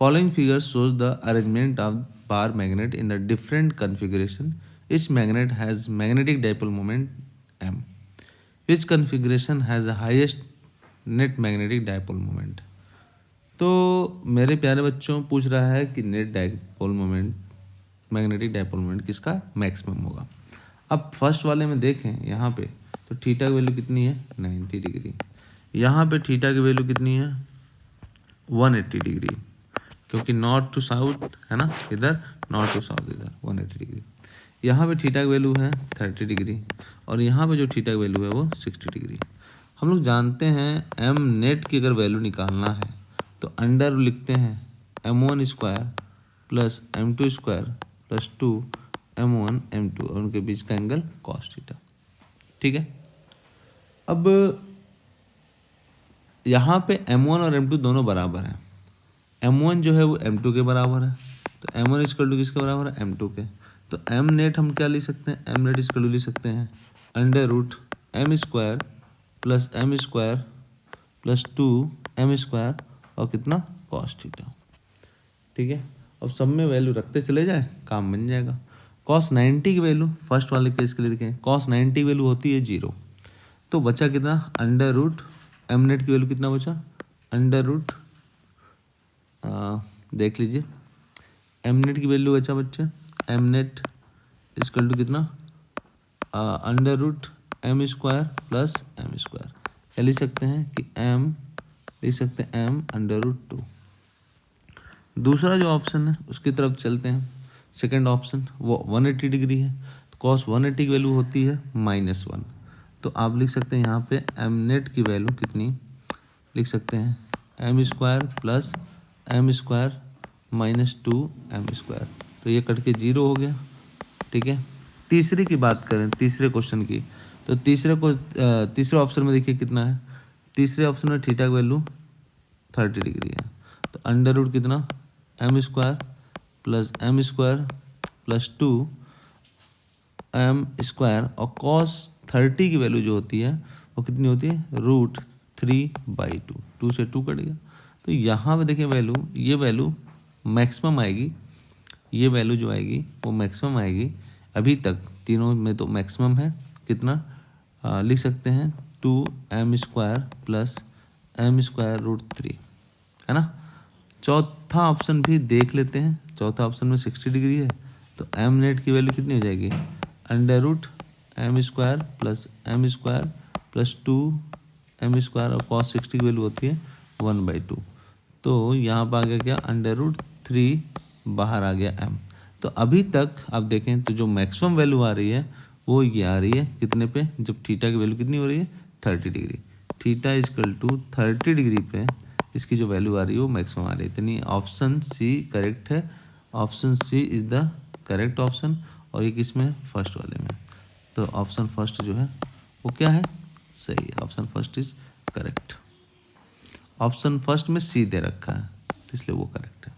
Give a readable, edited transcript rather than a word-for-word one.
Following figure shows the arrangement of bar magnet in the different configuration. Each magnet has magnetic dipole moment m. Which configuration has the highest net magnetic dipole moment? तो मेरे प्यारे बच्चों पूछ रहा है कि net dipole moment magnetic dipole moment किसका maximum होगा। अब फर्स्ट वाले में देखें यहाँ पे तो थीटा की वैल्यू कितनी है 90 डिग्री, यहाँ पे थीटा की वैल्यू कितनी है 180 डिग्री, क्योंकि नॉर्थ टू साउथ है ना, इधर नॉर्थ टू साउथ इधर 180 डिग्री। यहाँ पे थीटा की वैल्यू है 30 डिग्री और यहाँ पे जो थीटा की वैल्यू है वो 60 डिग्री। हम लोग जानते हैं एम नेट की अगर वैल्यू निकालना है तो अंडर लिखते हैं m1 square plus m2 square plus 2m1 m2 और उनके बीच का एंगल कॉस थीटा। ठीक है, अब यहाँ पे m1 और m2 दोनों बराबर हैं। m1 जो है वो m2 के बराबर है, तो m1 इक्वल टू किसके बराबर है m2 के। तो m नेट हम क्या लिख सकते हैं, m नेट इक्वल टू लिख सकते हैं under root m square plus m square plus 2m square और कितना कॉस थीटा। ठीक है, अब सब में वैल्यू रखते चले जाए काम बन जाएगा। कॉस 90 की वैल्यू फर्स्ट वाले केस के लिए देखें, कॉस 90 की वैल्यू होती है 0, तो बचा कितना अंडर रूट एम नेट की वैल्यू कितना बचा अंडर रूट देख लीजिए एम नेट की वैल्यू बचा बच्चे एम नेट इक्वल टू कितना under root m square plus m square. क्या लिख सकते हैं कि एम लिख सकते हैं एम अंडर रूट 2। दूसरा जो ऑप्शन है उसकी तरफ चलते हैं, सेकंड ऑप्शन वो 180 डिग्री है, तो कॉस 180 की वैल्यू होती है -1, तो आप लिख सकते हैं यहाँ पे एम नेट की वैल्यू कितनी लिख सकते हैं m square plus m square minus 2m square, तो ये कट के 0 हो गया। ठीक है, तीसरे की बात करें तीसरे क्वेश्चन की, तो तीसरे ऑप्शन में देखिए कितना है, तीसरे ऑप्शन में थीटा की वैल्यू 30 डिग्री है, तो अंडर रूट कितना m square plus m square plus 2m square और कॉस 30 की वैल्यू जो होती है वो कितनी होती है √3/2, 2 से 2 कट गया। तो यहाँ पे देखिए वैल्यू ये वैल्यू मैक्सिमम आएगी, ये वैल्यू जो आएगी वो मैक्सिमम आएगी। अभी तक तीनों में तो मैक्सिमम है कितना लिख सकते हैं 2m square plus m square √3 है ना। चौथा ऑप्शन भी देख लेते हैं, चौथा ऑप्शन में 60 डिग्री है, तो m नेट की वैल्यू कितनी हो जाएगी under root m square plus m square plus 2m square और कॉस 60 की वैल्यू होती है 1/2, तो यहाँ पर आ गया क्या अंडर रूट 3 बाहर आ गया m। तो अभी तक आप देखें तो जो मैक्सिमम वैल्यू आ रही है वो ये आ रही है कितने पे, जब थीटा की वैल्यू कितनी हो रही है 30 degree, theta equal to 30 degree पे इसकी जो वैल्यू आ रही है वो मैक्सिमम आ रही है। यानी ऑप्शन सी करेक्ट है, option C is the correct option, और ये किस में फर्स्ट वाले में, तो ऑप्शन फर्स्ट जो है वो क्या है सही है, option first is correct. Option first में सी दे रखा है तो इसलिए वो करेक्ट है।